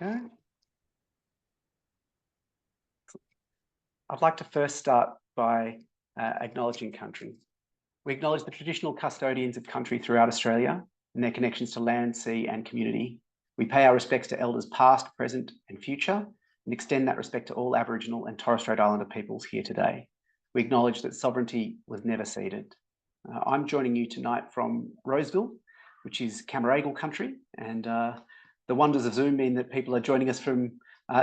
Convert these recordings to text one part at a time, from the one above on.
Okay. I'd like to first start by acknowledging country. We acknowledge the traditional custodians of country throughout Australia and their connections to land, sea and community. We pay our respects to elders past, present and future and extend that respect to all Aboriginal and Torres Strait Islander peoples here today. We acknowledge that sovereignty was never ceded. I'm joining you tonight from Roseville, which is Camaragal country, and the wonders of Zoom mean that people are joining us from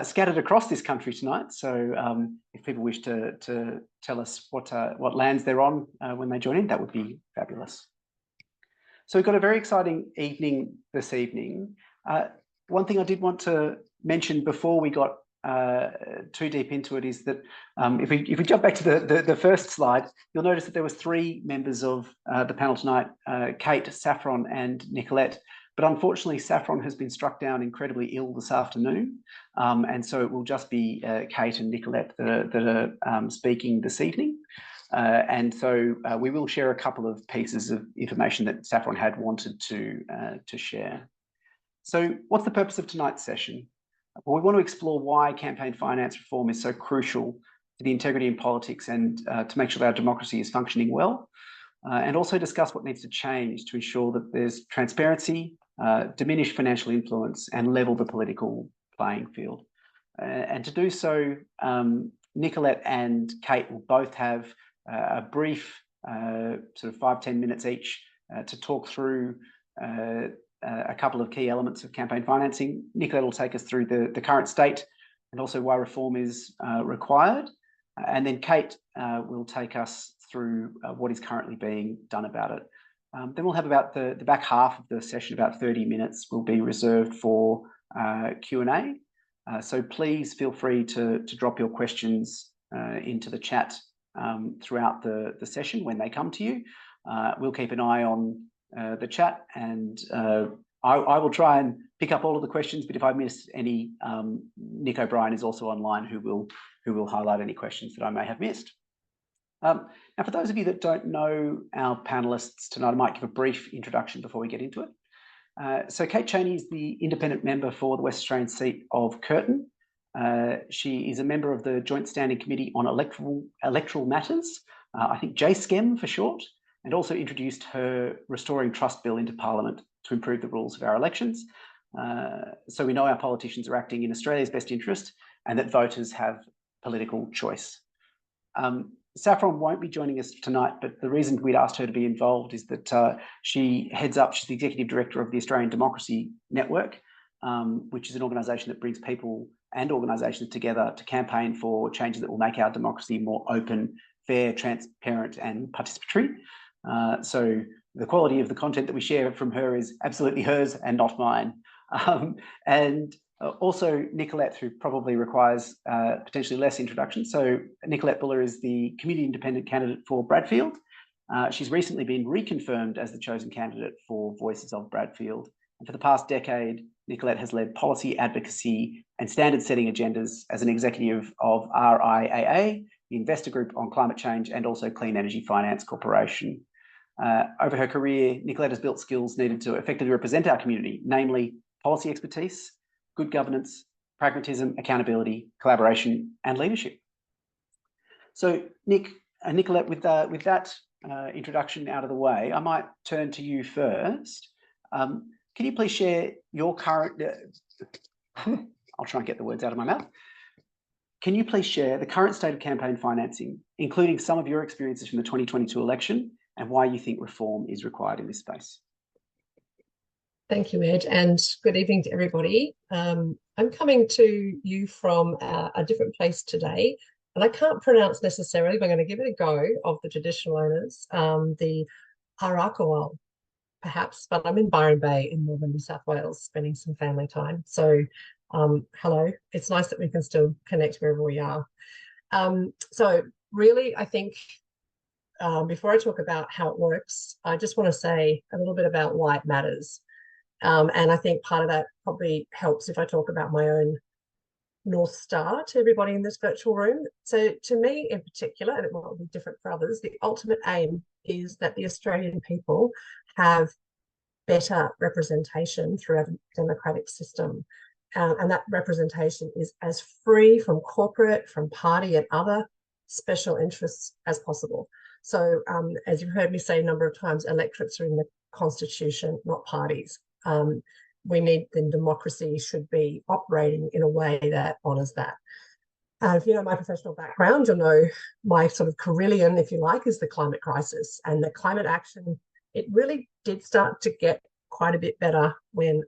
scattered across this country tonight. So if people wish to tell us what lands they're on when they join in, that would be fabulous. So we've got a very exciting evening this evening. One thing I did want to mention before we got too deep into it is that if we jump back to the first slide, you'll notice that there was 3 members of the panel tonight, Kate, Saffron and Nicolette. But unfortunately, Saffron has been struck down incredibly ill this afternoon. And so it will just be Kate and Nicolette that are speaking this evening. And so we will share a couple of pieces of information that Saffron had wanted to share. So what's the purpose of tonight's session? Well, we want to explore why campaign finance reform is so crucial to the integrity in politics and to make sure that our democracy is functioning well. And also discuss what needs to change to ensure that there's transparency, diminish financial influence and level the political playing field. And to do so, Nicolette and Kate will both have a brief sort of 5-10 minutes each to talk through a couple of key elements of campaign financing. Nicolette will take us through the current state and also why reform is required. And then Kate will take us through what is currently being done about it. Then we'll have about the back half of the session, about 30 minutes, will be reserved for Q&A. So please feel free to drop your questions into the chat throughout the session when they come to you. We'll keep an eye on the chat and I will try and pick up all of the questions, but if I miss any, Nick O'Brien is also online who will highlight any questions that I may have missed. Now, for those of you that don't know our panelists tonight, I might give a brief introduction before we get into it. So Kate Chaney is the independent member for the West Australian seat of Curtin. She is a member of the Joint Standing Committee on Electoral Matters, I think JSCEM for short, and also introduced her Restoring Trust Bill into Parliament to improve the rules of our elections. So we know our politicians are acting in Australia's best interest and that voters have political choice. Saffron won't be joining us tonight, but the reason we'd asked her to be involved is that she's the Executive Director of the Australian Democracy Network, which is an organisation that brings people and organisations together to campaign for changes that will make our democracy more open, fair, transparent and participatory. So the quality of the content that we share from her is absolutely hers and not mine. And also Nicolette, who probably requires potentially less introduction. So Nicolette Buller is the community independent candidate for Bradfield. She's recently been reconfirmed as the chosen candidate for Voices of Bradfield. And for the past decade, Nicolette has led policy advocacy and standard setting agendas as an executive of RIAA, the investor group on climate change, and also Clean Energy Finance Corporation. Over her career, Nicolette has built skills needed to effectively represent our community, namely policy expertise, good governance, pragmatism, accountability, collaboration, and leadership. So, Nicolette, with that introduction out of the way, I might turn to you first. Can you please share your current? I'll try and get the words out of my mouth. Can you please share the current state of campaign financing, including some of your experiences from the 2022 election, and why you think reform is required in this space? Thank you, Ed, and good evening to everybody. I'm coming to you from a different place today, and I can't pronounce necessarily, but I'm going to give it a go, of the traditional owners, the Arakawal, perhaps, but I'm in Byron Bay in northern New South Wales, spending some family time. So hello, it's nice that we can still connect wherever we are. So really, I think before I talk about how it works, I just want to say a little bit about why it matters. And I think part of that probably helps if I talk about my own North Star to everybody in this virtual room. So to me in particular, and it might be different for others, the ultimate aim is that the Australian people have better representation through a democratic system. and that representation is as free from corporate, from party and other special interests as possible. So as you've heard me say a number of times, electorates are in the constitution, not parties. We need, the democracy should be operating in a way that honours that. If you know my professional background, you'll know my sort of carillion, if you like, is the climate crisis. And the climate action, it really did start to get quite a bit better when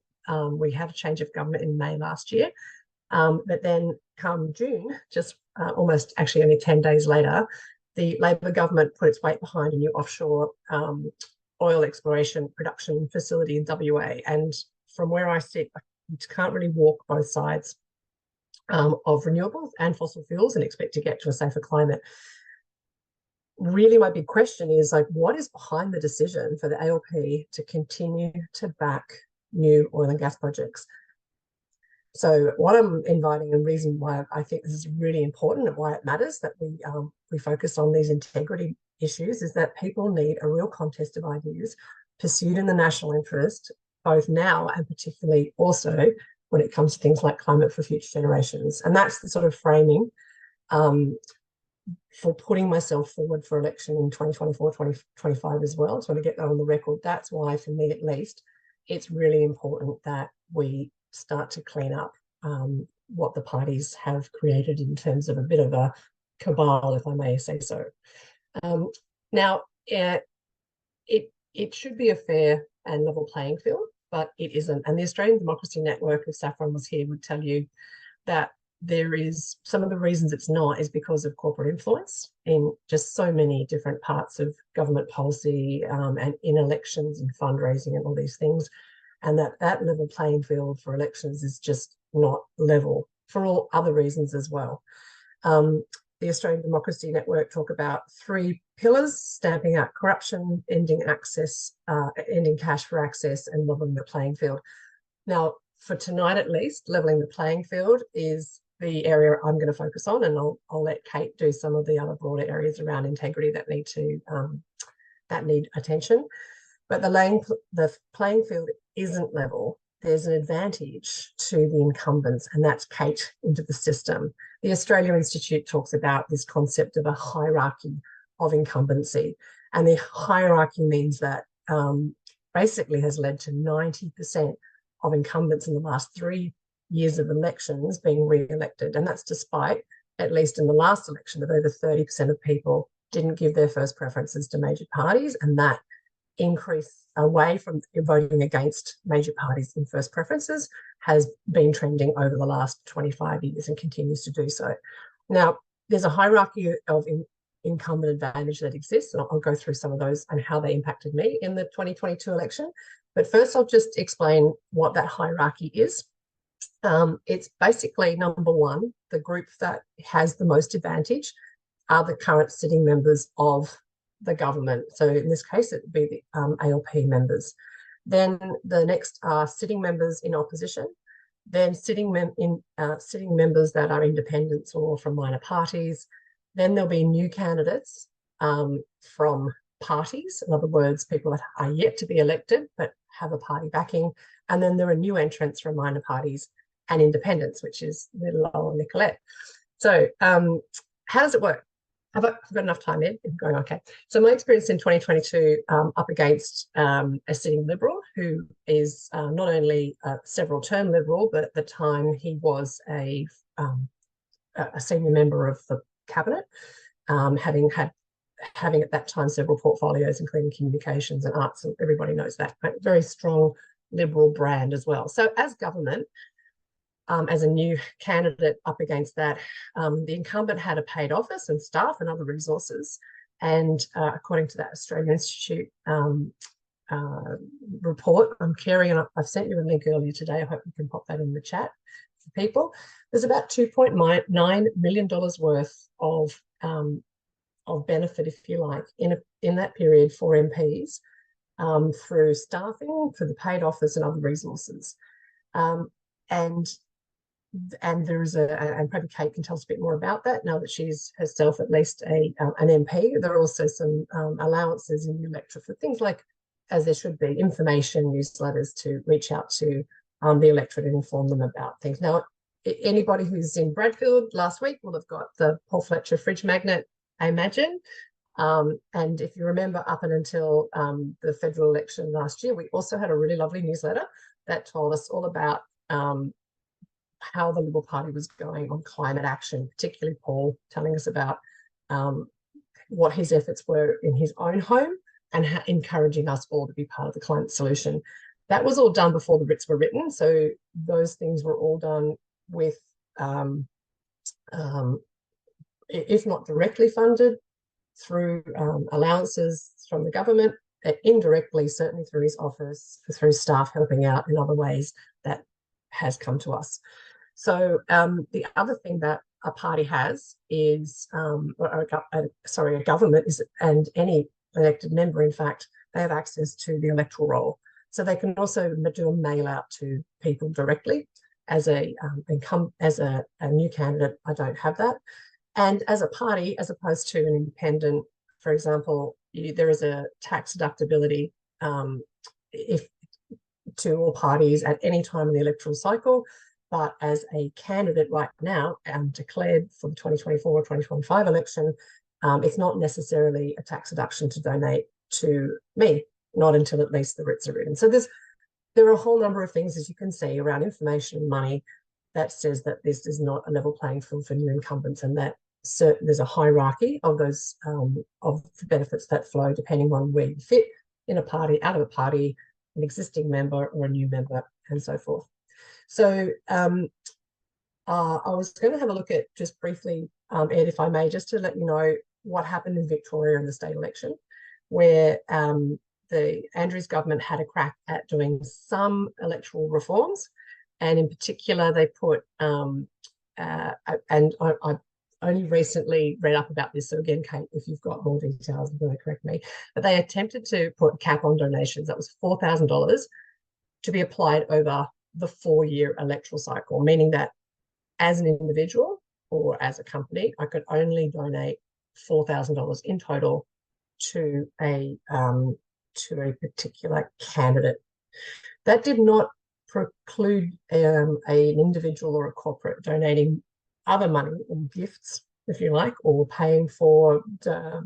we had a change of government in May last year. But then come June, just almost actually only 10 days later, the Labor government put its weight behind a new offshore oil exploration production facility in WA. And from where I sit, you can't really walk both sides of renewables and fossil fuels and expect to get to a safer climate. Really, my big question is, like, what is behind the decision for the ALP to continue to back new oil and gas projects? So what I'm inviting, and reason why I think this is really important and why it matters that we focus on these integrity issues, is that people need a real contest of ideas pursued in the national interest, both now and particularly also when it comes to things like climate for future generations. And that's the sort of framing for putting myself forward for election in 2024, 2025 as well. So I want to get that on the record. That's why, for me at least, it's really important that we start to clean up what the parties have created in terms of a bit of a cabal, if I may say so. Now, it should be a fair and level playing field, but it isn't. And the Australian Democracy Network, if Saffron was here, would tell you that there is, some of the reasons it's not is because of corporate influence in just so many different parts of government policy and in elections and fundraising and all these things. And that level playing field for elections is just not level for all other reasons as well. The Australian Democracy Network talk about 3 pillars: stamping out corruption, ending cash for access, and leveling the playing field. Now, for tonight at least, leveling the playing field is the area I'm going to focus on, and I'll let Kate do some of the other broader areas around integrity that need attention. But the playing field isn't level. There's an advantage to the incumbents, and that's Kate into the system. The Australia Institute talks about this concept of a hierarchy of incumbency, and the hierarchy means that basically has led to 90% of incumbents in the last 3 years of elections being re-elected. And that's despite, at least in the last election, that over 30% of people didn't give their first preferences to major parties, and that increase away from voting against major parties in first preferences has been trending over the last 25 years and continues to do so. Now, there's a hierarchy of incumbent advantage that exists, and I'll go through some of those and how they impacted me in the 2022 election. But first, I'll just explain what that hierarchy is. It's basically, number one, the group that has the most advantage are the current sitting members of the government. So in this case, it would be the ALP members. Then the next are sitting members in opposition. Then sitting members that are independents or from minor parties. Then there'll be new candidates from parties, in other words, people that are yet to be elected but have a party backing. And then there are new entrants from minor parties and independents, which is little old Nicolette. So how does it work? I've got enough time, Ed? I'm going okay. So my experience in 2022 up against a sitting Liberal who is not only a several-term Liberal, but at the time he was a senior member of the cabinet, having at that time several portfolios, including communications and arts, and everybody knows that. Right? Very strong Liberal brand as well. So as government, as a new candidate up against that, the incumbent had a paid office and staff and other resources. And according to that Australian Institute report, Kerry, and I've sent you a link earlier today. I hope you can pop that in the chat for people. There's about $2.9 million worth of benefit, if you like, in that period for MPs through staffing, for the paid office and other resources. And there's and probably Kate can tell us a bit more about that now that she's herself at least an MP. There are also some allowances in the electorate for things like, as there should be, information, newsletters to reach out to the electorate and inform them about things. Now, anybody who's in Bradfield last week will have got the Paul Fletcher fridge magnet, I imagine. And if you remember, up and until the federal election last year, we also had a really lovely newsletter that told us all about how the Liberal Party was going on climate action, particularly Paul telling us about what his efforts were in his own home and encouraging us all to be part of the climate solution. That was all done before the writs were written. So those things were all done with, if not directly funded, through allowances from the government, indirectly, certainly through his office, through staff helping out in other ways, that has come to us. So the other thing that a party has is, a government is, and any elected member, in fact, they have access to the electoral roll. So they can also do a mail out to people directly. As a new candidate, I don't have that. And as a party, as opposed to an independent, for example, there is a tax deductibility if to all parties at any time in the electoral cycle. But as a candidate right now, declared for the 2024 or 2025 election, it's not necessarily a tax deduction to donate to me, not until at least the writs are written. So there are a whole number of things, as you can see, around information and money that says that this is not a level playing field for new incumbents, and that there's a hierarchy of those of the benefits that flow depending on where you fit in a party, out of a party, an existing member or a new member, and so forth. So I was going to have a look at, just briefly, Ed, if I may, just to let you know what happened in Victoria in the state election, where the Andrews government had a crack at doing some electoral reforms. And in particular, they put, and I only recently read up about this. So again, Kate, if you've got more details, you're going to correct me. But they attempted to put a cap on donations. That was $4,000 to be applied over the 4-year electoral cycle, meaning that as an individual or as a company, I could only donate $4,000 in total to a particular candidate. That did not preclude an individual or a corporate donating other money or gifts, if you like, or paying for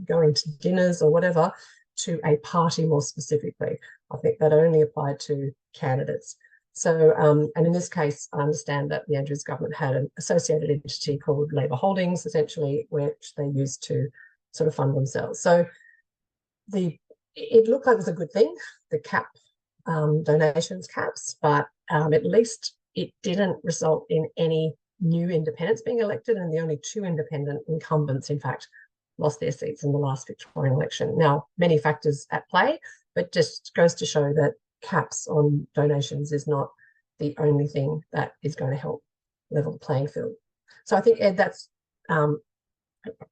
going to dinners or whatever to a party more specifically. I think that only applied to candidates. So, and in this case, I understand that the Andrews government had an associated entity called Labor Holdings, essentially, which they used to sort of fund themselves. So it looked like it was a good thing, the cap, donations caps, but at least it didn't result in any new independents being elected, and the only 2 independent incumbents, in fact, lost their seats in the last Victorian election. Now, many factors at play, but just goes to show that caps on donations is not the only thing that is going to help level the playing field. So I think, Ed, that's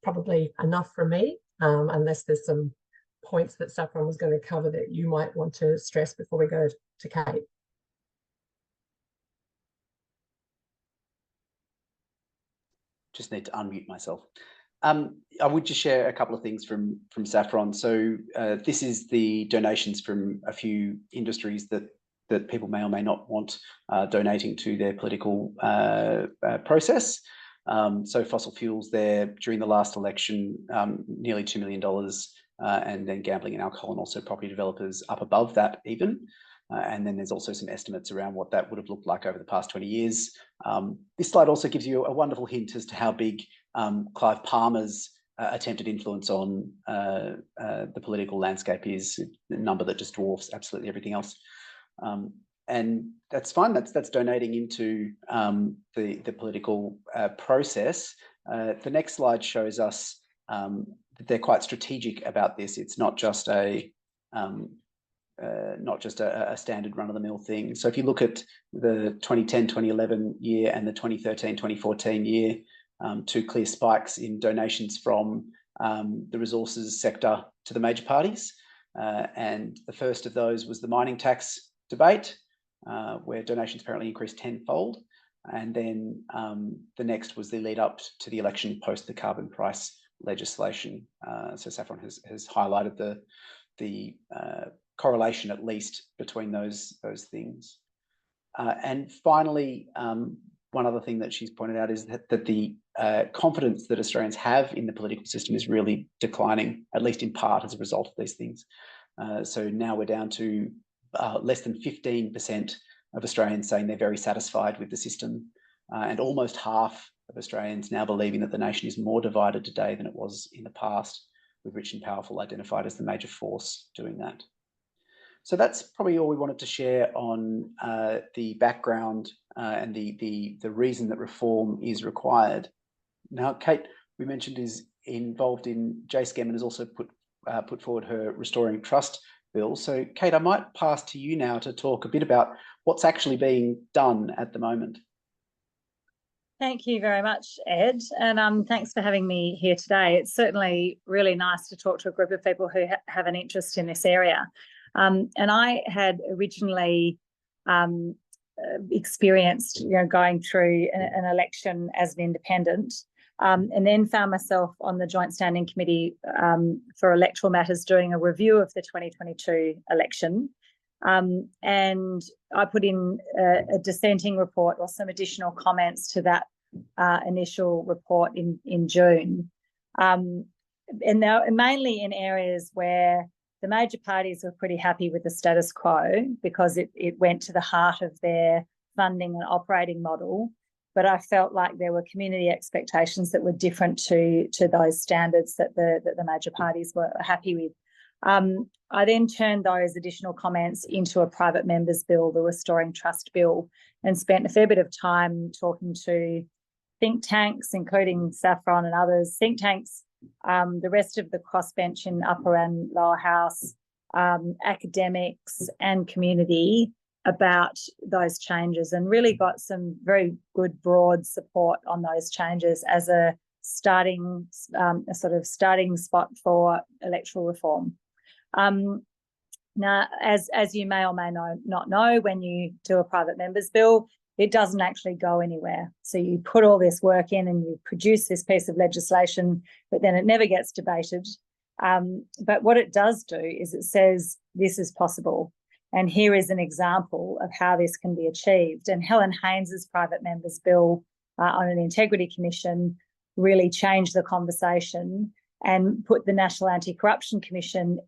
probably enough from me, unless there's some points that Saffron was going to cover that you might want to stress before we go to Kate. Just need to unmute myself. I would just share a couple of things from Saffron. So this is the donations from a few industries that people may or may not want donating to their political process. So fossil fuels there during the last election, nearly $2 million, and then gambling and alcohol, and also property developers up above that even. And then there's also some estimates around what that would have looked like over the past 20 years. This slide also gives you a wonderful hint as to how big Clive Palmer's attempted influence on the political landscape is, a number that just dwarfs absolutely everything else. And that's fine. That's donating into the political process. The next slide shows us that they're quite strategic about this. It's not just a standard run-of-the-mill thing. So if you look at the 2010-2011 year and the 2013-2014 year, 2 clear spikes in donations from the resources sector to the major parties. And the first of those was the mining tax debate, where donations apparently increased tenfold. And then the next was the lead up to the election post the carbon price legislation. So Saffron has highlighted the correlation, at least, between those things. And finally, one other thing that she's pointed out is that the confidence that Australians have in the political system is really declining, at least in part as a result of these things. So now we're down to less than 15% of Australians saying they're very satisfied with the system, and almost half of Australians now believing that the nation is more divided today than it was in the past, with rich and powerful identified as the major force doing that. So that's probably all we wanted to share on the background and the reason that reform is required. Now, Kate, we mentioned, is involved in JSCEM and has also put forward her Restoring Trust bill. So, Kate, I might pass to you now to talk a bit about what's actually being done at the moment. Thank you very much, Ed, and thanks for having me here today. It's certainly really nice to talk to a group of people who have an interest in this area. And I had originally experienced, going through an election as an independent, and then found myself on the Joint Standing Committee for Electoral Matters doing a review of the 2022 election. And I put in a dissenting report or some additional comments to that initial report in June. And they're mainly in areas where the major parties were pretty happy with the status quo because it went to the heart of their funding and operating model. But I felt like there were community expectations that were different to those standards that the major parties were happy with. I then turned those additional comments into a private members bill, the Restoring Trust bill, and spent a fair bit of time talking to think tanks, including Saffron and others, think tanks, the rest of the crossbench in upper and lower house, academics and community about those changes, and really got some very good broad support on those changes as a starting spot for electoral reform. Now, as you may or may not know, when you do a private members bill, it doesn't actually go anywhere. So you put all this work in and you produce this piece of legislation, but then it never gets debated. But what it does do is it says this is possible. And here is an example of how this can be achieved. And Helen Haynes's private members bill on an integrity commission really changed the conversation and put the National Anti-Corruption Commission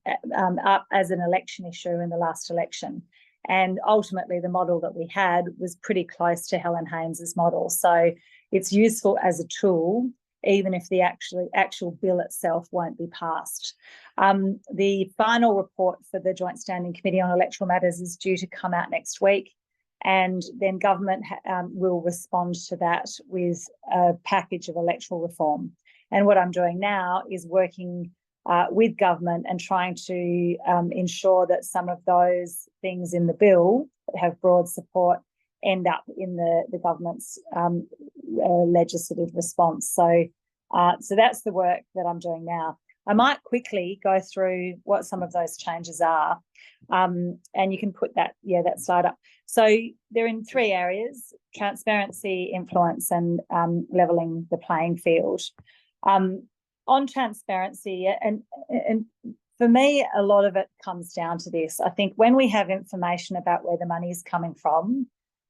up as an election issue in the last election. And ultimately, the model that we had was pretty close to Helen Haynes's model. So it's useful as a tool, even if the actual bill itself won't be passed. The final report for the Joint Standing Committee on Electoral Matters is due to come out next week, and then government will respond to that with a package of electoral reform. And what I'm doing now is working with government and trying to ensure that some of those things in the bill that have broad support end up in the government's legislative response. So that's the work that I'm doing now. I might quickly go through what some of those changes are, and you can put that slide up. So they're in three areas: transparency, influence, and levelling the playing field. On transparency, and for me, a lot of it comes down to this. I think when we have information about where the money is coming from,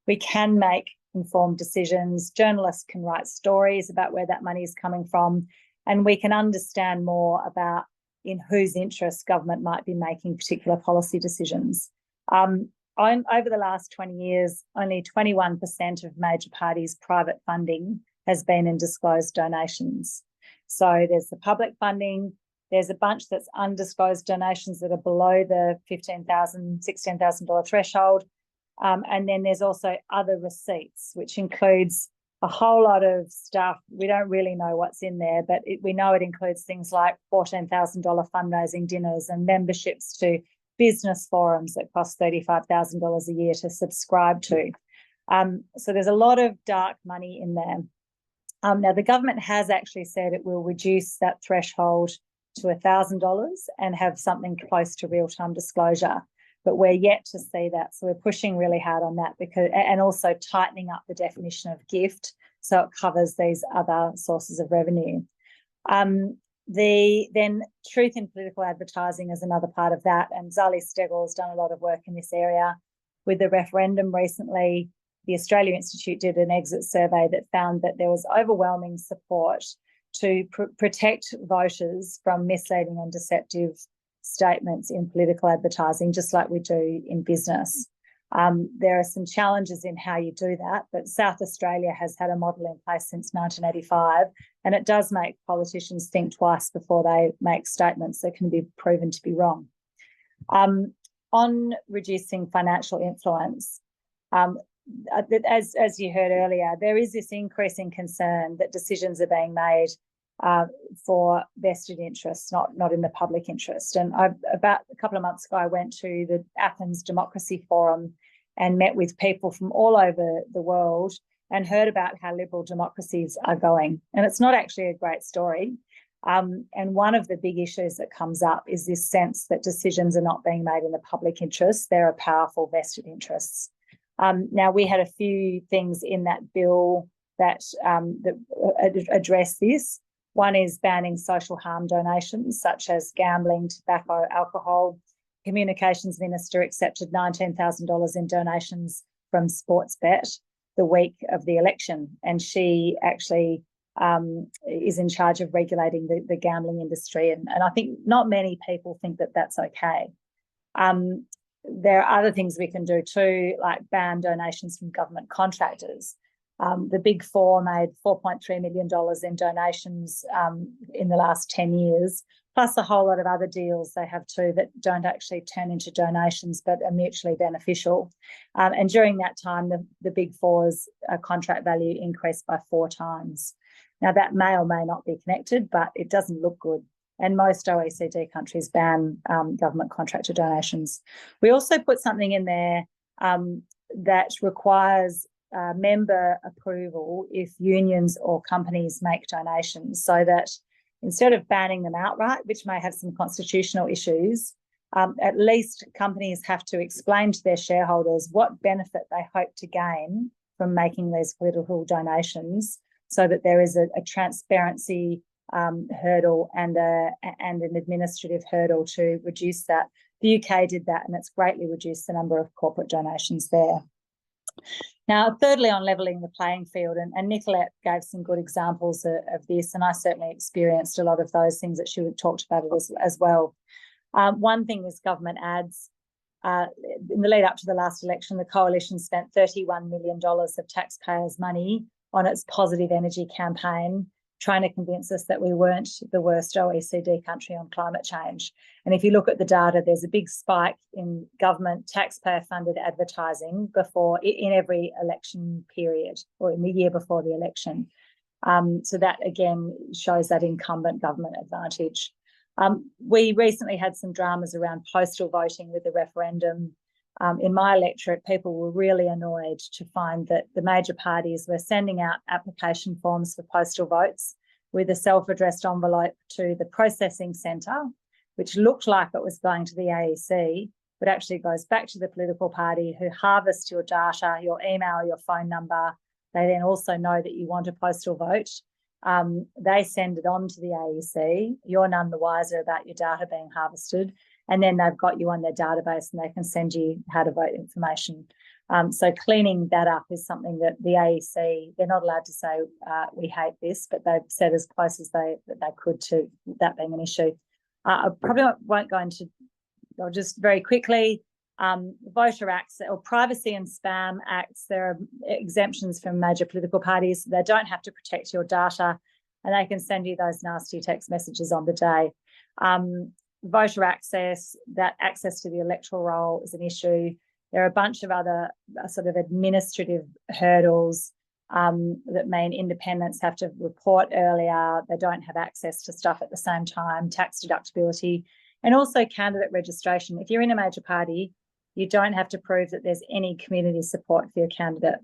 we can make informed decisions. Journalists can write stories about where that money is coming from, and we can understand more about in whose interest government might be making particular policy decisions. Over the last 20 years, only 21% of major parties' private funding has been in disclosed donations. So there's the public funding, there's a bunch that's undisclosed donations that are below the $15,000, $16,000 threshold. And then there's also other receipts, which includes a whole lot of stuff. We don't really know what's in there, but we know it includes things like $14,000 fundraising dinners and memberships to business forums that cost $35,000 a year to subscribe to. So there's a lot of dark money in there. Now, the government has actually said it will reduce that threshold to $1,000 and have something close to real-time disclosure, but we're yet to see that. So we're pushing really hard on that, and also tightening up the definition of gift so it covers these other sources of revenue. Then truth in political advertising is another part of that, and Zali Steggall's done a lot of work in this area. with the referendum recently, the Australia Institute did an exit survey that found that there was overwhelming support to protect voters from misleading and deceptive statements in political advertising, just like we do in business. There are some challenges in how you do that, but South Australia has had a model in place since 1985, and it does make politicians think twice before they make statements that can be proven to be wrong. On reducing financial influence, as you heard earlier, there is this increasing concern that decisions are being made for vested interests, not in the public interest. And about a couple of months ago, I went to the Athens Democracy Forum and met with people from all over the world and heard about how liberal democracies are going. And it's not actually a great story. And one of the big issues that comes up is this sense that decisions are not being made in the public interest. There are powerful vested interests. Now, we had a few things in that bill that address this. One is banning social harm donations, such as gambling, tobacco, alcohol. Communications Minister accepted $19,000 in donations from Sportsbet the week of the election, and she actually is in charge of regulating the gambling industry. And I think not many people think that that's okay. There are other things we can do too, like ban donations from government contractors. The Big Four made $4.3 million in donations in the last 10 years, plus a whole lot of other deals they have too that don't actually turn into donations but are mutually beneficial. And during that time, the Big Four's contract value increased by 4 times. Now, that may or may not be connected, but it doesn't look good. And most OECD countries ban government contractor donations. We also put something in there that requires member approval if unions or companies make donations, so that instead of banning them outright, which may have some constitutional issues, at least companies have to explain to their shareholders what benefit they hope to gain from making these political donations, so that there is a transparency hurdle and an administrative hurdle to reduce that. The UK did that, and it's greatly reduced the number of corporate donations there. Now, thirdly, on levelling the playing field, and Nicolette gave some good examples of this, and I certainly experienced a lot of those things that she talked about as well. One thing is government ads. In the lead up to the last election, the coalition spent $31 million of taxpayers' money on its positive energy campaign, trying to convince us that we weren't the worst OECD country on climate change. And if you look at the data, there's a big spike in government taxpayer-funded advertising in every election period, or in the year before the election. So that, again, shows that incumbent government advantage. We recently had some dramas around postal voting with the referendum. In my electorate, people were really annoyed to find that the major parties were sending out application forms for postal votes with a self-addressed envelope to the processing centre, which looked like it was going to the AEC, but actually goes back to the political party who harvest your data, your email, your phone number. They then also know that you want a postal vote. They send it on to the AEC. You're none the wiser about your data being harvested. And then they've got you on their database and they can send you how to vote information. So cleaning that up is something that the AEC, they're not allowed to say, we hate this, but they've said as close as they could to that being an issue. I probably won't go into, I'll just very quickly, voter acts or privacy and spam acts, there are exemptions from major political parties. They don't have to protect your data and they can send you those nasty text messages on the day. Voter access, that access to the electoral roll is an issue. There are a bunch of other sort of administrative hurdles that mean independents have to report earlier, they don't have access to stuff at the same time, tax deductibility, and also candidate registration. If you're in a major party, you don't have to prove that there's any community support for your candidate.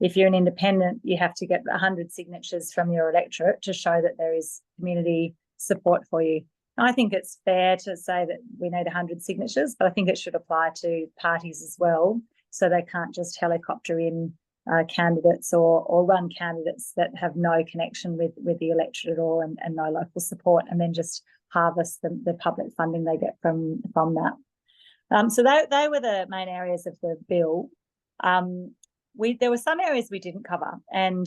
If you're an independent, you have to get 100 signatures from your electorate to show that there is community support for you. I think it's fair to say that we need 100 signatures, but I think it should apply to parties as well, so they can't just helicopter in candidates or run candidates that have no connection with the electorate at all and no local support, and then just harvest the public funding they get from that. So they were the main areas of the bill. There were some areas we didn't cover, and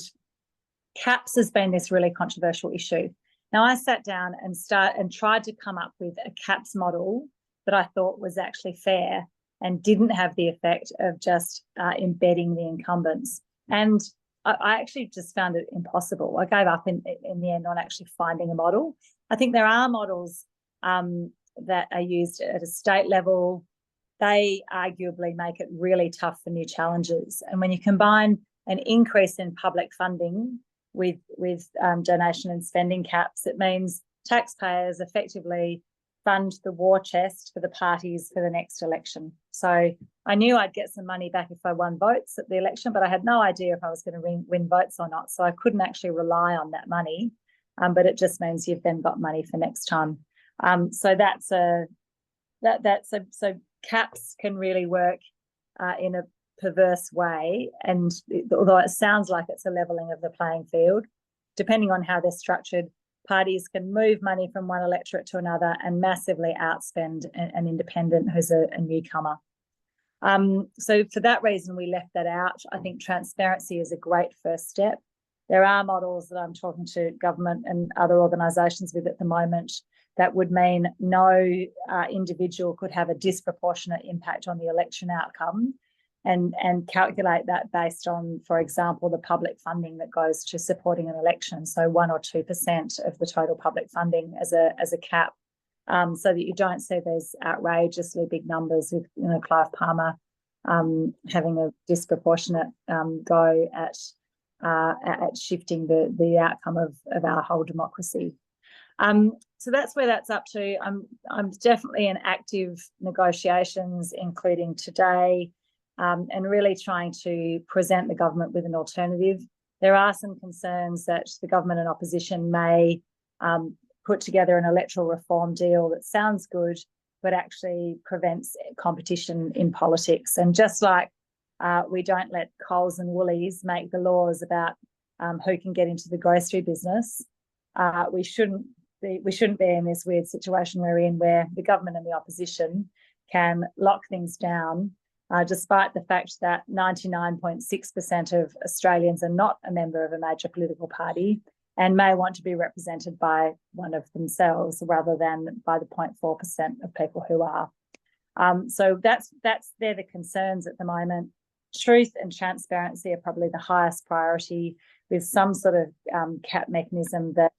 caps has been this really controversial issue. Now, I sat down and tried to come up with a caps model that I thought was actually fair and didn't have the effect of just embedding the incumbents. And I actually just found it impossible. I gave up in the end on actually finding a model. I think there are models that are used at a state level. They arguably make it really tough for new challenges. And when you combine an increase in public funding with donation and spending caps, it means taxpayers effectively fund the war chest for the parties for the next election. So I knew I'd get some money back if I won votes at the election, but I had no idea if I was going to win votes or not. So I couldn't actually rely on that money, but it just means you've then got money for next time. So so caps can really work in a perverse way, and although it sounds like it's a levelling of the playing field, depending on how they're structured, parties can move money from one electorate to another and massively outspend an independent who's a newcomer. So for that reason, we left that out. I think transparency is a great first step. There are models that I'm talking to government and other organisations with at the moment that would mean no individual could have a disproportionate impact on the election outcome, and calculate that based on, for example, the public funding that goes to supporting an election. So 1 or 2% of the total public funding as a cap, so that you don't see those outrageously big numbers with Clive Palmer having a disproportionate go at shifting the outcome of our whole democracy. So that's where that's up to. I'm definitely in active negotiations, including today, and really trying to present the government with an alternative. There are some concerns that the government and opposition may put together an electoral reform deal that sounds good, but actually prevents competition in politics. And just like we don't let Coles and Woolies make the laws about who can get into the grocery business, we shouldn't be in this weird situation we're in, where the government and the opposition can lock things down, despite the fact that 99.6% of Australians are not a member of a major political party and may want to be represented by one of themselves rather than by the 0.4% of people who are. So they're the concerns at the moment. Truth and transparency are probably the highest priority, with some sort of cap mechanism that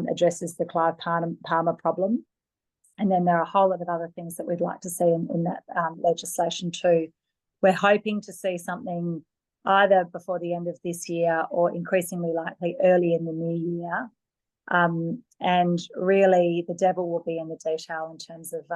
addresses the Clive Palmer problem. And then there are a whole lot of other things that we'd like to see in that legislation too. We're hoping to see something either before the end of this year or increasingly likely early in the new year. And really the devil will be in the detail in terms of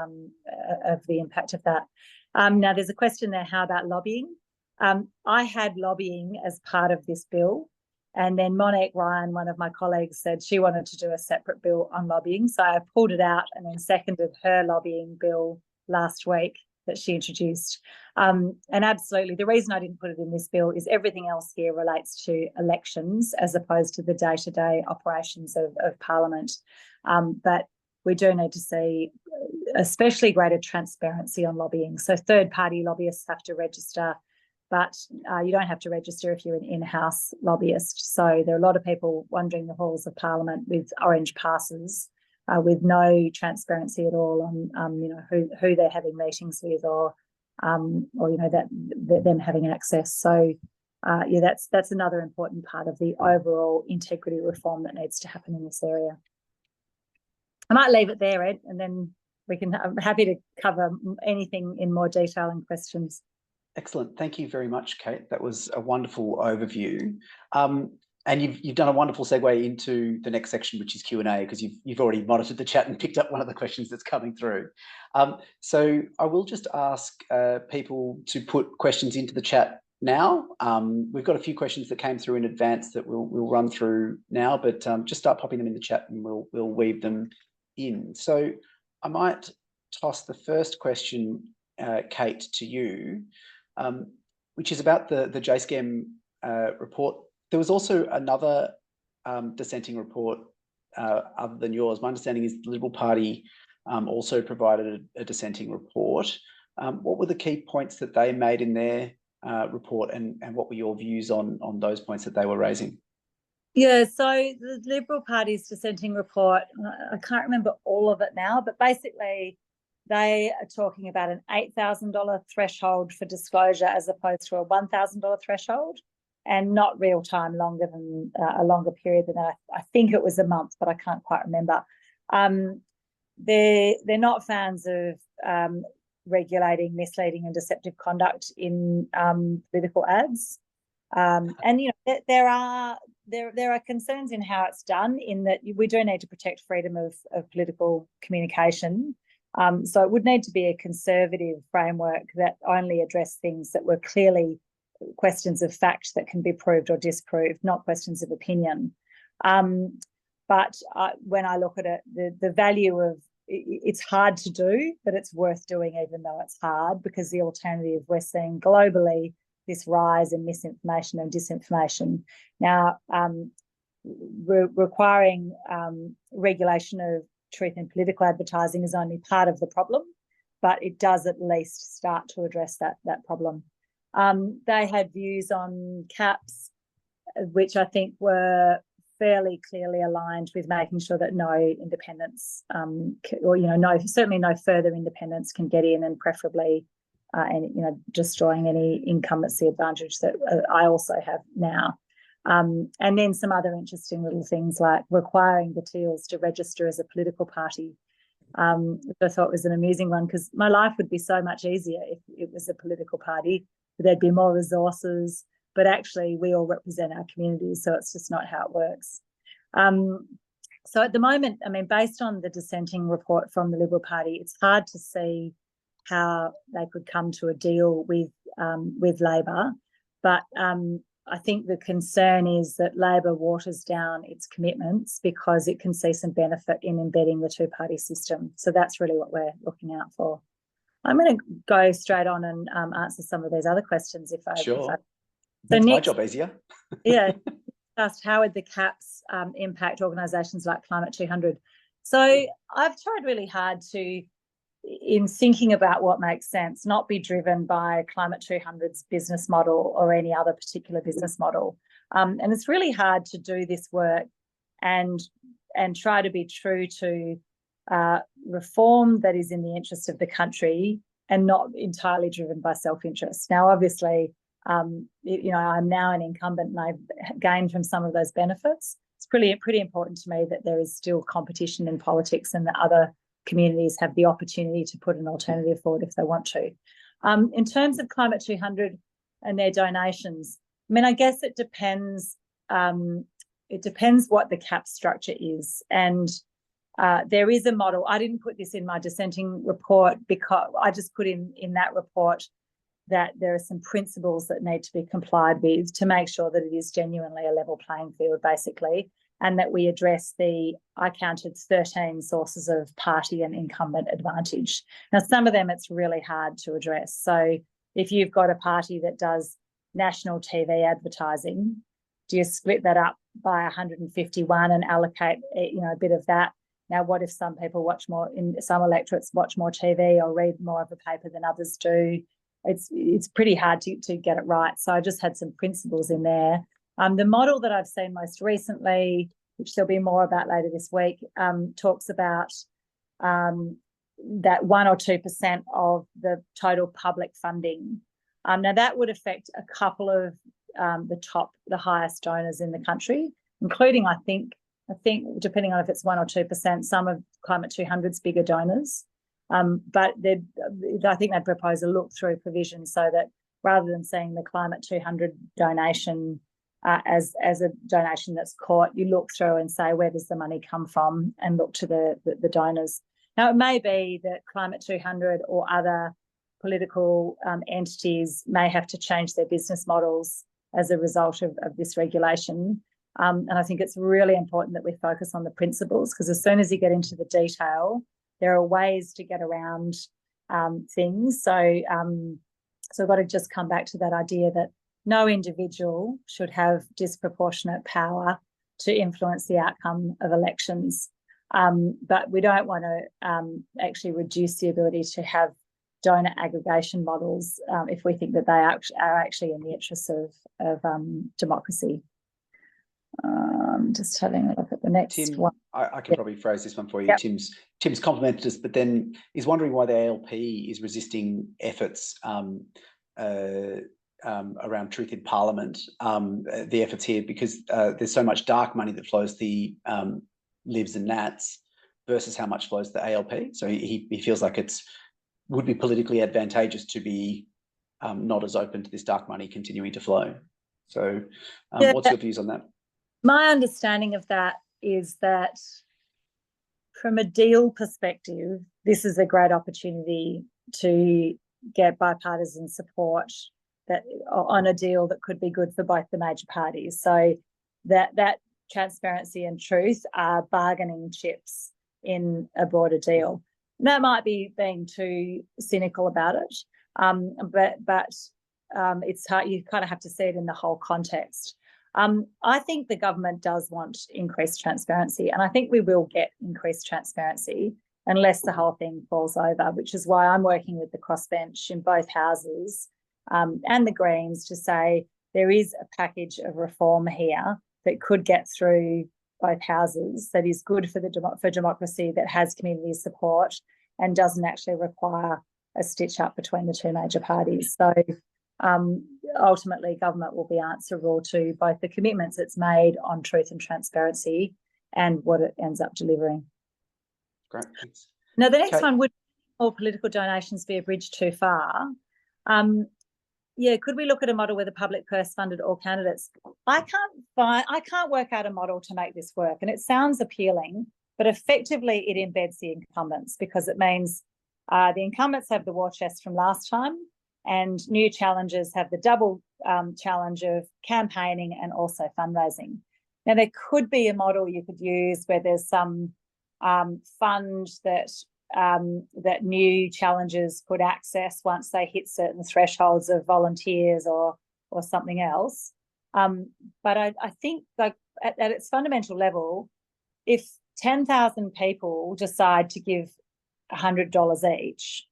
the impact of that. Now, there's a question there, how about lobbying? I had lobbying as part of this bill. And then Monique Ryan, one of my colleagues, said she wanted to do a separate bill on lobbying. So I pulled it out and then seconded her lobbying bill last week that she introduced. And absolutely, the reason I didn't put it in this bill is everything else here relates to elections as opposed to the day-to-day operations of Parliament. But we do need to see especially greater transparency on lobbying. So third-party lobbyists have to register, but you don't have to register if you're an in-house lobbyist. So there are a lot of people wandering the halls of Parliament with orange passes, with no transparency at all on who they're having meetings with, or that them having access. So that's another important part of the overall integrity reform that needs to happen in this area. I might leave it there, Ed, and then I'm happy to cover anything in more detail and questions. Excellent. Thank you very much, Kate. That was a wonderful overview. And you've done a wonderful segue into the next section, which is Q&A, because you've already monitored the chat and picked up one of the questions that's coming through. So I will just ask people to put questions into the chat now. We've got a few questions that came through in advance that we'll run through now, but just start popping them in the chat and we'll weave them in. So I might toss the first question, Kate, to you, which is about the JSCAM report. There was also another dissenting report other than yours. My understanding is the Liberal Party also provided a dissenting report. What were the key points that they made in their report, and what were your views on those points that they were raising? Yeah, so the Liberal Party's dissenting report, I can't remember all of it now, but basically they are talking about an $8,000 threshold for disclosure as opposed to a $1,000 threshold, and not real time, longer than a longer period than that. I think it was a month, but I can't quite remember. They're not fans of regulating misleading and deceptive conduct in political ads. And you know, there are concerns in how it's done, in that we do need to protect freedom of political communication. So it would need to be a conservative framework that only addressed things that were clearly questions of fact that can be proved or disproved, not questions of opinion. But when I look at it, the value of it's hard to do, but it's worth doing even though it's hard, because the alternative, we're seeing globally this rise in misinformation and disinformation. Now, requiring regulation of truth in political advertising is only part of the problem, but it does at least start to address that problem. They had views on caps, which I think were fairly clearly aligned with making sure that no independence, or certainly no further independence can get in, and preferably, and destroying any incumbency advantage that I also have now. And then some other interesting little things like requiring the Teals to register as a political party, which I thought was an amusing one, because my life would be so much easier if it was a political party. There'd be more resources, but actually we all represent our communities, so it's just not how it works. So at the moment, I mean, based on the dissenting report from the Liberal Party, it's hard to see how they could come to a deal with Labor, but I think the concern is that Labor waters down its commitments because it can see some benefit in embedding the two-party system. So that's really what we're looking out for. I'm going to go straight on and answer some of these other questions if I. Sure. So makes my next, job easier. Yeah, asked how would the caps impact organisations like Climate 200? So I've tried really hard to, in thinking about what makes sense, not be driven by Climate 200's business model or any other particular business model. And it's really hard to do this work and try to be true to reform that is in the interest of the country and not entirely driven by self-interest. Now, obviously, I'm now an incumbent and I've gained from some of those benefits. It's pretty important to me that there is still competition in politics and that other communities have the opportunity to put an alternative forward if they want to. In terms of Climate 200 and their donations, I mean, I guess it depends. It depends what the cap structure is. And there is a model. I didn't put this in my dissenting report because I just put in that report that there are some principles that need to be complied with to make sure that it is genuinely a level playing field, basically, and that we address I counted 13 sources of party and incumbent advantage. Now, some of them it's really hard to address. So if you've got a party that does national TV advertising, do you split that up by 151 and allocate a bit of that? Now, what if some people watch more, in some electorates watch more TV or read more of a paper than others do? It's pretty hard to get it right. So I just had some principles in there. The model that I've seen most recently, which there'll be more about later this week, talks about that 1 or 2% of the total public funding. Now that would affect a couple of the highest donors in the country, including I think depending on if it's 1 or 2%, some of Climate 200's bigger donors. But I think they'd propose a look-through provision so that rather than seeing the Climate 200 donation as a donation that's caught, you look through and say, where does the money come from, and look to the donors. Now, it may be that Climate 200 or other political entities may have to change their business models as a result of this regulation. And I think it's really important that we focus on the principles, because as soon as you get into the detail, there are ways to get around things. So I've got to just come back to that idea that no individual should have disproportionate power to influence the outcome of elections. But we don't want to actually reduce the ability to have donor aggregation models if we think that they are actually in the interests of democracy. Just having a look at the next Tim, one. I can probably phrase this one for you. Yep. Tim's complimented us, but then is wondering why the ALP is resisting efforts around truth in Parliament, the efforts here, because there's so much dark money that flows the Libs and Nats versus how much flows the ALP. So he feels like would be politically advantageous to be not as open to this dark money continuing to flow. So what's your views on that? My understanding of that is that from a deal perspective, this is a great opportunity to get bipartisan support that on a deal that could be good for both the major parties. So that transparency and truth are bargaining chips in a broader deal. And that might be being too cynical about it, but it's hard. You kind of have to see it in the whole context. I think the government does want increased transparency, and I think we will get increased transparency unless the whole thing falls over, which is why I'm working with the crossbench in both houses and the Greens to say there is a package of reform here that could get through both houses that is good for democracy, that has community support and doesn't actually require a stitch up between the two major parties. So ultimately, government will be answerable to both the commitments it's made on truth and transparency and what it ends up delivering. Great, thanks. Now, the next one would be more political donations be a bridge too far. Yeah, could we look at a model where the public purse funded all candidates? I can't work out a model to make this work, and it sounds appealing, but effectively it embeds the incumbents, because it means the incumbents have the war chest from last time, and new challengers have the double challenge of campaigning and also fundraising. Now, there could be a model you could use where there's some fund that new challengers could access once they hit certain thresholds of volunteers or something else. But I think, like at its fundamental level, if 10,000 people decide to give $100 each,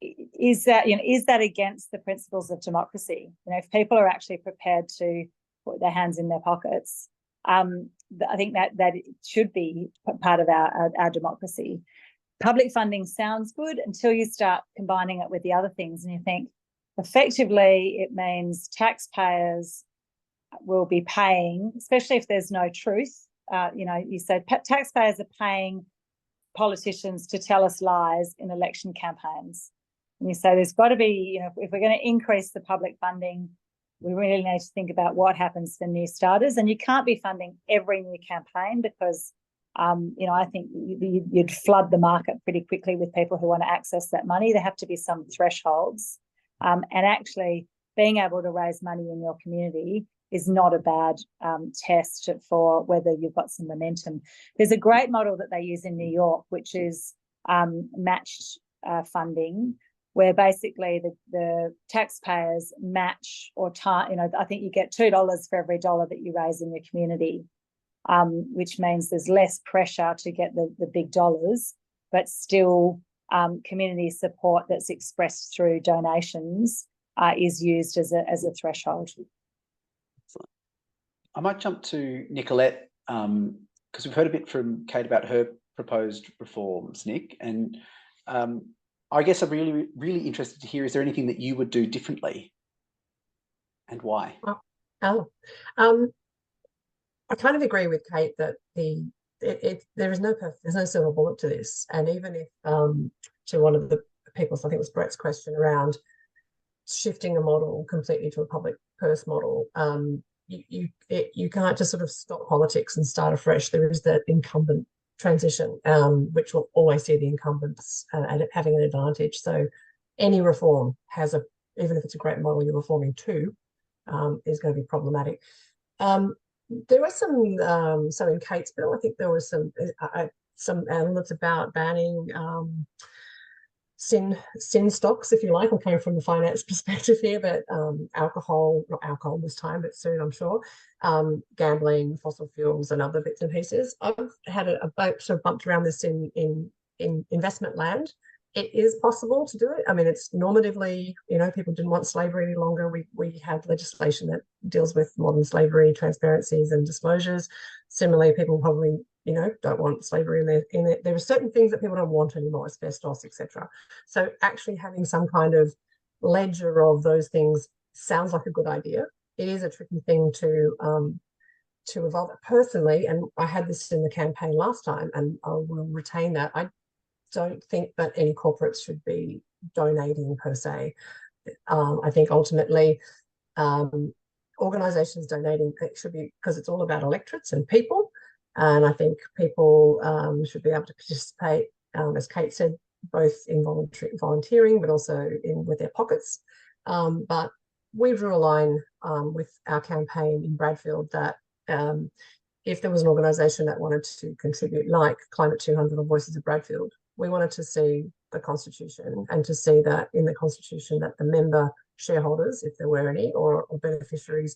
is that against the principles of democracy? If people are actually prepared to put their hands in their pockets, I think that it should be part of our democracy. Public funding sounds good until you start combining it with the other things, and you think effectively it means taxpayers will be paying, especially if there's no truth. You said taxpayers are paying politicians to tell us lies in election campaigns. And you say there's got to be, if we're going to increase the public funding, we really need to think about what happens for new starters. And you can't be funding every new campaign because, I think you'd flood the market pretty quickly with people who want to access that money. There have to be some thresholds. And actually being able to raise money in your community is not a bad test for whether you've got some momentum. There's a great model that they use in New York, which is matched funding, where basically the taxpayers match I think you get $2 for every dollar that you raise in your community, which means there's less pressure to get the big dollars, but still community support that's expressed through donations is used as a threshold. Excellent. I might jump to Nicolette, because we've heard a bit from Kate about her proposed reforms, Nick, and I guess I'm really, really interested to hear, is there anything that you would do differently and why? I kind of agree with Kate that there's no silver bullet to this. And even if to one of the people, so I think it was Brett's question around shifting a model completely to a public purse model, you can't just sort of stop politics and start afresh. There is that incumbent transition, which will always see the incumbents having an advantage. So any reform even if it's a great model you're reforming to, is going to be problematic. There was some in Kate's bill. I think there was some elements about banning sin stocks, if you like. I'm coming from the finance perspective here, but alcohol, not alcohol this time, but soon, I'm sure, gambling, fossil fuels, and other bits and pieces. I've had a sort of bumped around this in investment land, it is possible to do it. I mean, it's normatively, you know, people didn't want slavery any longer. We have legislation that deals with modern slavery, transparencies and disclosures. Similarly, people probably, you know, don't want slavery in there. There are certain things that people don't want anymore, asbestos, etc. So actually having some kind of ledger of those things sounds like a good idea. It is a tricky thing to evolve personally, and I had this in the campaign last time, and I will retain that. I don't think that any corporates should be donating per se. I think ultimately organisations donating, it should be because it's all about electorates and people, and I think people should be able to participate, as Kate said, both in volunteering but also with their pockets. But we drew a line with our campaign in Bradfield that if there was an organisation that wanted to contribute, like Climate 200 or Voices of Bradfield, we wanted to see the Constitution and to see that in the Constitution that the member shareholders, if there were any, or beneficiaries,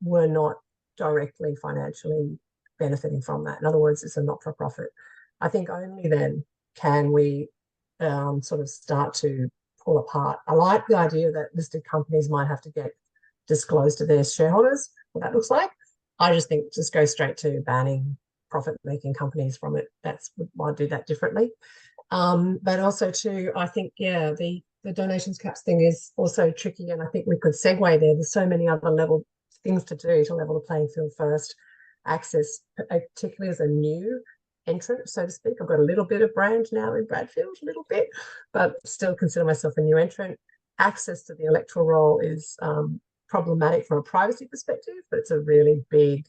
were not directly financially benefiting from that. In other words, it's a not-for-profit. I think only then can we sort of start to pull apart. I like the idea that listed companies might have to get disclosed to their shareholders, what that looks like. I just think just go straight to banning profit-making companies from it. That's why I do that differently. But also too, I think, yeah, the donations caps thing is also tricky, and I think we could segue there. There's so many other level things to do to level the playing field first. Access, particularly as a new entrant, so to speak. I've got a little bit of brand now in Bradfield, a little bit, but still consider myself a new entrant. Access to the electoral roll is problematic from a privacy perspective, but it's a really big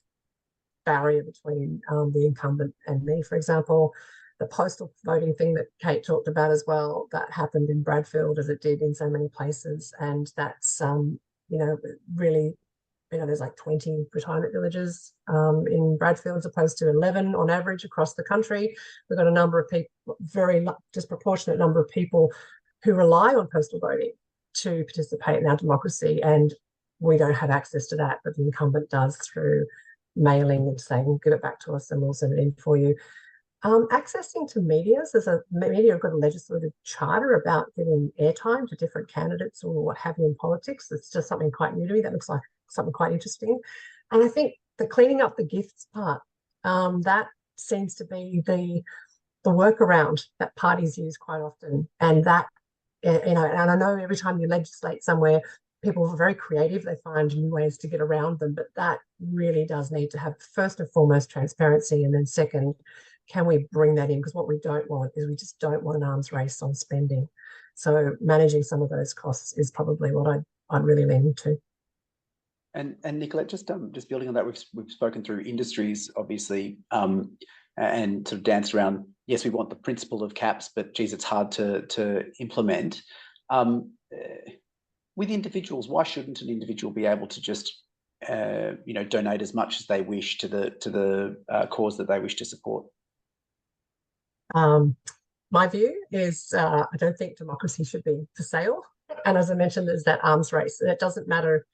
barrier between the incumbent and me. For example, the postal voting thing that Kate talked about as well, that happened in Bradfield as it did in so many places, and that's you know, really, you know, there's like 20 retirement villages in Bradfield as opposed to 11 on average across the country. We've got a number of people, very disproportionate number of people who rely on postal voting to participate in our democracy, and we don't have access to that, but the incumbent does through mailing and saying, give it back to us and we'll send it in for you. Accessing to media, there's a media have got a legislative charter about giving airtime to different candidates or what have you in politics. It's just something quite new to me. That looks like something quite interesting. And I think the cleaning up the gifts part, that seems to be the workaround that parties use quite often. And that, you know, and I know every time you legislate somewhere, people are very creative. They find new ways to get around them, but that really does need to have first and foremost transparency, and then second, can we bring that in? Because what we don't want is we just don't want an arms race on spending. So managing some of those costs is probably what I'd really lean into. And Nicolette, just building on that, we've spoken through industries, obviously, and sort of danced around. Yes, we want the principle of caps, but geez, it's hard to implement. With individuals, why shouldn't an individual be able to just you know, donate as much as they wish to the cause that they wish to support? My view is I don't think democracy should be for sale. And as I mentioned, there's that arms race. And it doesn't matter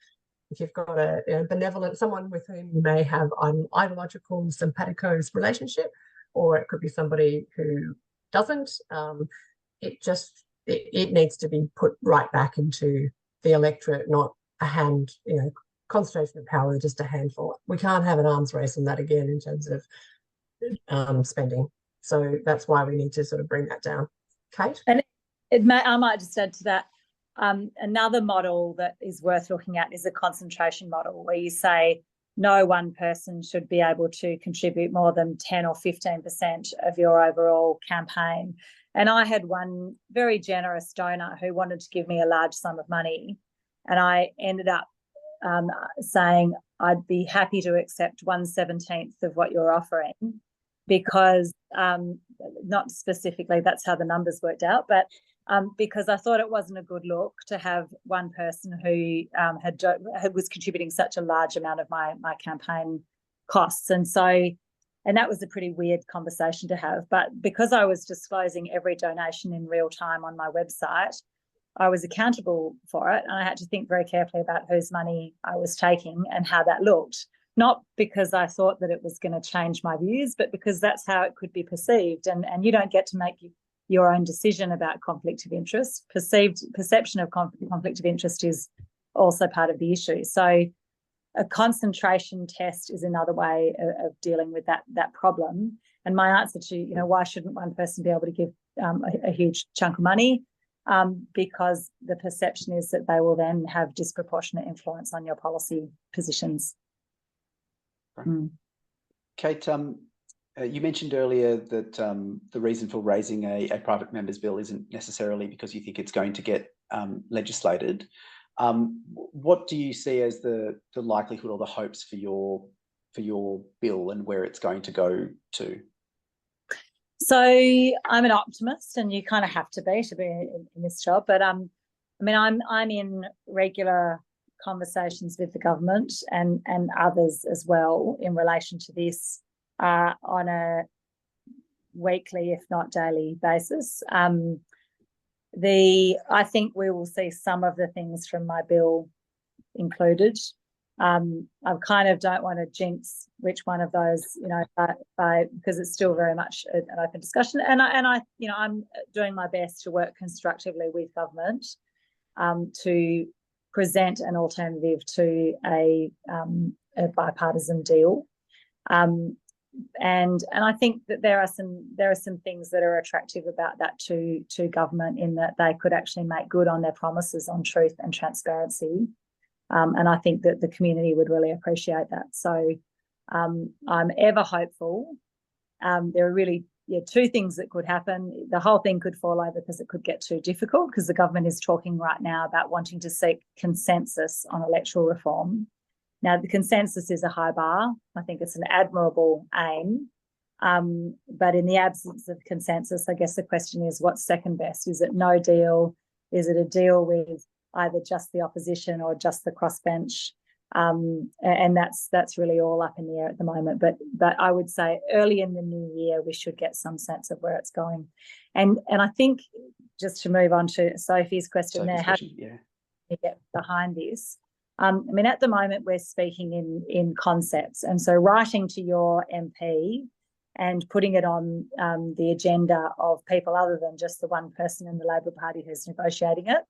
if you've got a benevolent, someone with whom you may have an ideological, simpatico relationship, or it could be somebody who doesn't. It needs to be put right back into the electorate, not a hand, you know, concentration of power with just a handful. We can't have an arms race on that again in terms of spending. So that's why we need to sort of bring that down. Kate? And I might just add to that, another model that is worth looking at is a concentration model, where you say no one person should be able to contribute more than 10 or 15% of your overall campaign. And I had one very generous donor who wanted to give me a large sum of money, and I ended up saying I'd be happy to accept 1/17 of what you're offering, because not specifically that's how the numbers worked out, but because I thought it wasn't a good look to have one person who was contributing such a large amount of my campaign costs. And that was a pretty weird conversation to have. But because I was disclosing every donation in real time on my website, I was accountable for it, and I had to think very carefully about whose money I was taking and how that looked. Not because I thought that it was going to change my views, but because that's how it could be perceived. And you don't get to make your own decision about conflict of interest. Perception of conflict of interest is also part of the issue. So a concentration test is another way of dealing with that problem. And my answer to, why shouldn't one person be able to give a huge chunk of money? Because the perception is that they will then have disproportionate influence on your policy positions. Right. Kate, you mentioned earlier that the reason for raising a private member's bill isn't necessarily because you think it's going to get legislated. What do you see as the likelihood or the hopes for your bill and where it's going to go to? So I'm an optimist, and you kind of have to be in this job. But I'm in regular conversations with the government and others as well in relation to this on a weekly, if not daily, basis. I think we will see some of the things from my bill included. I kind of don't want to jinx which one of those, because it's still very much an open discussion. And I'm doing my best to work constructively with government to present an alternative to a bipartisan deal. And I think that there are some things that are attractive about that to government, in that they could actually make good on their promises on truth and transparency. And I think that the community would really appreciate that. So I'm ever hopeful. There are really two things that could happen. The whole thing could fall over because it could get too difficult, because the government is talking right now about wanting to seek consensus on electoral reform. Now, the consensus is a high bar. I think it's an admirable aim. But in the absence of consensus, I guess the question is, what's second best? Is it no deal? Is it a deal with either just the opposition or just the crossbench? And that's really all up in the air at the moment. But I would say early in the new year, we should get some sense of where it's going. And I think, just to move on to Sophie's question, how do you get behind this? At the moment, we're speaking in concepts. And so writing to your MP and putting it on the agenda of people other than just the one person in the Labor Party who's negotiating it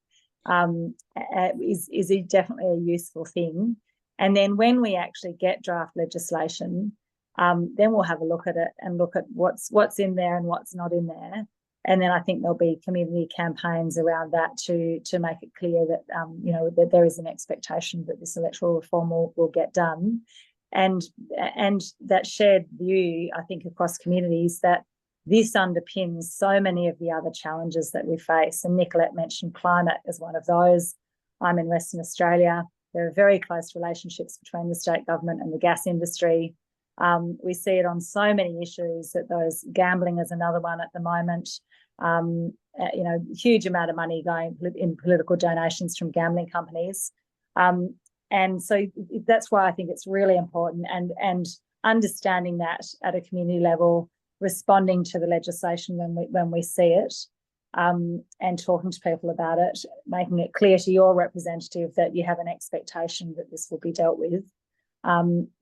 is definitely a useful thing. And then when we actually get draft legislation, then we'll have a look at it and look at what's in there and what's not in there. And then I think there'll be community campaigns around that to make it clear that that there is an expectation that this electoral reform will get done, and that shared view, I think, across communities, that this underpins so many of the other challenges that we face. And Nicolette mentioned climate as one of those. I'm in Western Australia. There are very close relationships between the state government and the gas industry. We see it on so many issues. Gambling is another one at the moment. Huge amount of money going in political donations from gambling companies. And so that's why I think it's really important, and understanding that at a community level, responding to the legislation when we see it, and talking to people about it, making it clear to your representative that you have an expectation that this will be dealt with,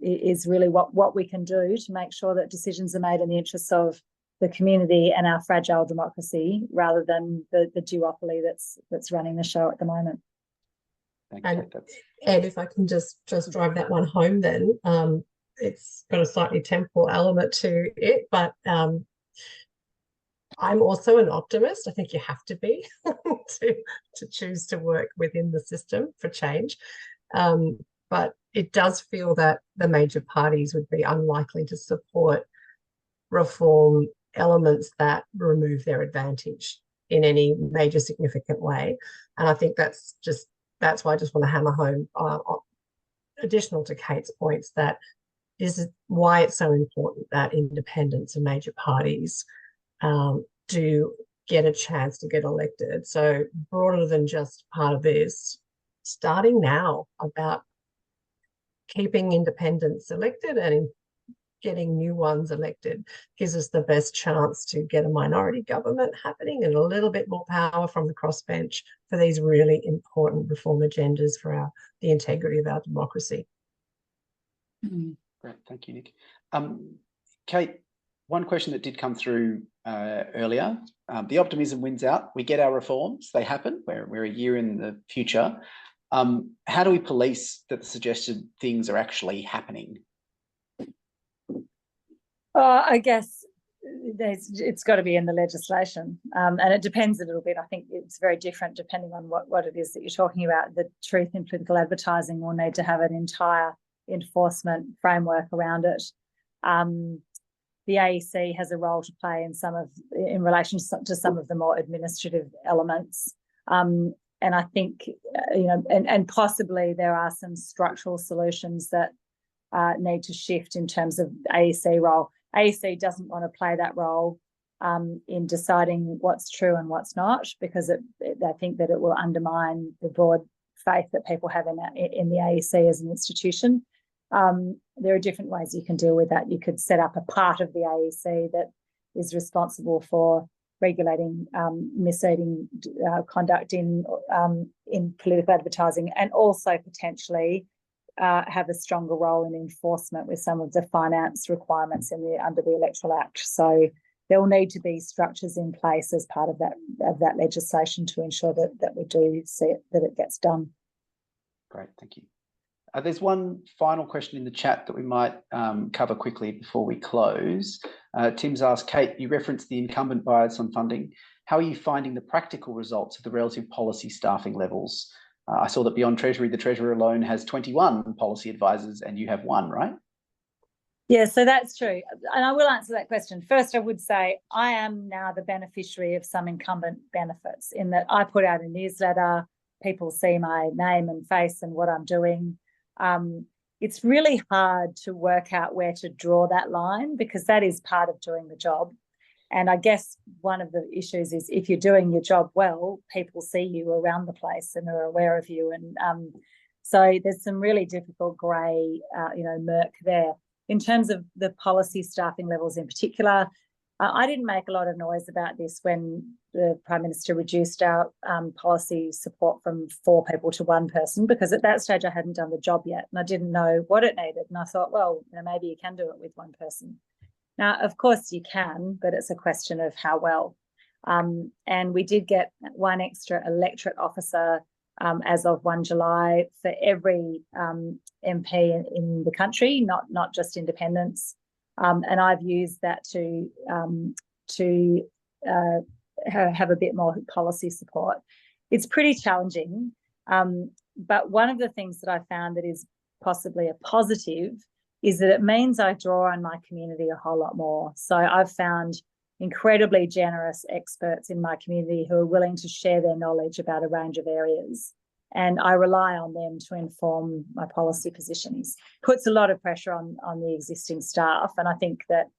is really what we can do to make sure that decisions are made in the interests of the community and our fragile democracy, rather than the duopoly that's running the show at the moment. And Ed, if I can just drive that one home, then it's got a slightly temporal element to it, but I'm also an optimist. I think you have to be to choose to work within the system for change. But it does feel that the major parties would be unlikely to support reform elements that remove their advantage in any major significant way. And I think that's why I just want to hammer home, additional to Kate's points, that this is why it's so important that independents and major parties do get a chance to get elected. So broader than just part of this, starting now about keeping independents elected and getting new ones elected gives us the best chance to get a minority government happening and a little bit more power from the crossbench for these really important reform agendas for the integrity of our democracy. Great, thank you, Nick. Kate, one question that did come through earlier. The optimism wins out. We get our reforms. They happen. We're a year in the future. How do we police that the suggested things are actually happening? I guess it's got to be in the legislation, and it depends a little bit. I think it's very different depending on what it is that you're talking about. The truth in political advertising will need to have an entire enforcement framework around it. The AEC has a role to play in relation to some of the more administrative elements. And I think, and possibly there are some structural solutions that need to shift in terms of AEC role. AEC doesn't want to play that role in deciding what's true and what's not, because they think that it will undermine the broad faith that people have in the AEC as an institution. There are different ways you can deal with that. You could set up a part of the AEC that is responsible for regulating misleading conduct in political advertising, and also potentially have a stronger role in enforcement with some of the finance requirements under the Electoral Act. So there will need to be structures in place as part of that legislation to ensure that we do see that it gets done. Great, thank you. There's one final question in the chat that we might cover quickly before we close. Tim's asked, Kate, you referenced the incumbent bias on funding. How are you finding the practical results of the relative policy staffing levels? I saw that beyond Treasury, the Treasurer alone has 21 policy advisors and you have 1, right? Yeah, so that's true. And I will answer that question. First, I would say I am now the beneficiary of some incumbent benefits in that I put out a newsletter, people see my name and face and what I'm doing. It's really hard to work out where to draw that line, because that is part of doing the job. And I guess one of the issues is if you're doing your job well, people see you around the place and are aware of you. And so there's some really difficult grey, murk there. In terms of the policy staffing levels in particular, I didn't make a lot of noise about this when the Prime Minister reduced our policy support from 4 people to 1 person, because at that stage I hadn't done the job yet and I didn't know what it needed. And I thought, well, maybe you can do it with 1 person. Now, of course you can, but it's a question of how well. And we did get 1 extra electorate officer as of 1 July for every MP in the country, not just independents. And I've used that to have a bit more policy support. It's pretty challenging, but one of the things that I found that is possibly a positive is that it means I draw on my community a whole lot more. So I've found incredibly generous experts in my community who are willing to share their knowledge about a range of areas. And I rely on them to inform my policy positions. Puts a lot of pressure on the existing staff. And I think that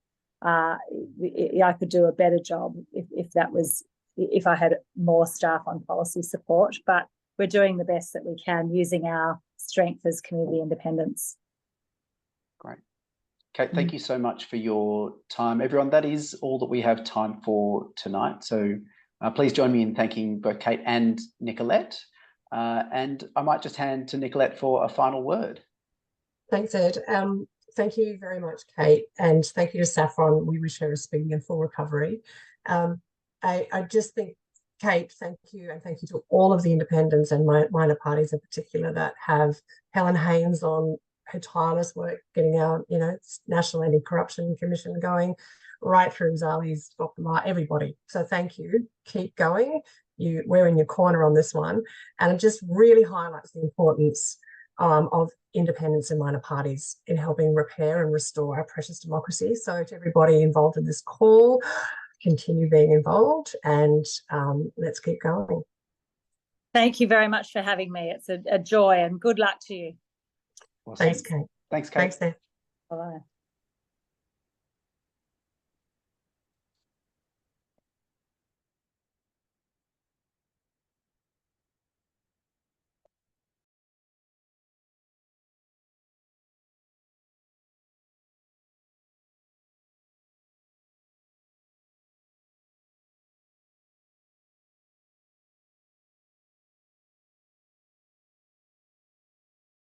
I could do a better job if I had more staff on policy support. But we're doing the best that we can using our strength as community independents. Great. Kate, thank you so much for your time. Everyone, that is all that we have time for tonight. So please join me in thanking both Kate and Nicolette. And I might just hand to Nicolette for a final word. Thanks, Ed. Thank you very much, Kate, and thank you to Saffron. We wish her a speedy and full recovery. I just think, Kate, thank you, and thank you to all of the independents and minor parties in particular that have Helen Haynes on her tireless work getting our, National Anti-Corruption Commission going, right through Zali's, Dr. Ma, everybody. So thank you. Keep going. We're in your corner on this one, and it just really highlights the importance of independents and minor parties in helping repair and restore our precious democracy. So to everybody involved in this call, continue being involved, and let's keep going. Thank you very much for having me. It's a joy, and good luck to you. Awesome. Thanks, Kate. Thanks, Kate. Thanks, Dave. Bye.